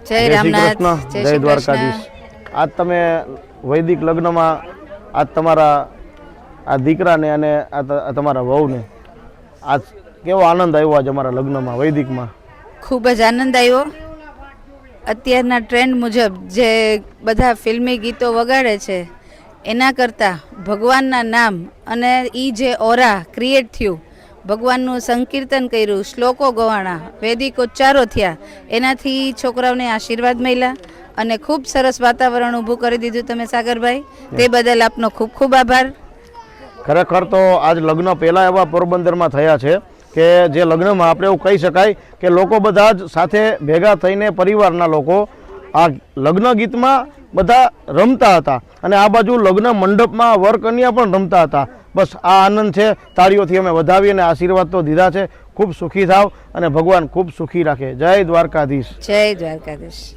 જય રામનાથ, જય દ્વારકાધીશ। આજ તમે વૈદિક લગ્નમાં આજ તમારા આ દીકરાને અને આ તમારા વહુને આજ કેવો આનંદ આવ્યો આજ અમારા લગ્નમાં વૈદિકમાં? ખૂબ જ આનંદ આવ્યો। અત્યારના ટ્રેન્ડ મુજબ જે બધા ફિલ્મી ગીતો વગાડે છે એના કરતાં ભગવાનના નામ અને એ જે ઓરા ક્રિએટ થયું, ભગવાનનું સંકીર્તન કર્યું, શ્લોકો ગવાણા, વૈદિક ઉચ્ચારો થયા, એનાથી છોકરાઓને આશીર્વાદ મળ્યા અને ખૂબ સરસ વાતાવરણ ઊભું કરી દીધું તમે સાગરભાઈ, તે બદલ આપનો ખૂબ ખૂબ આભાર। ખરેખર તો આજ લગ્ન પહેલાં એવા પોરબંદરમાં થયા છે કે જે લગ્નમાં આપણે એવું કહી શકાય કે લોકો બધા જ સાથે ભેગા થઈને પરિવારના લોકો આ લગ્ન ગીતમાં બધા રમતા હતા અને આ બાજુ લગ્ન મંડપમાં વર કન્યા પણ રમતા હતા। બસ આ આનંદ છે, તાળીઓથી અમે વધાવી અને આશીર્વાદ તો દીધા છે। ખૂબ સુખી થાવ અને ભગવાન ખૂબ સુખી રાખે। જય દ્વારકાધીશ, જય દ્વારકાધીશ।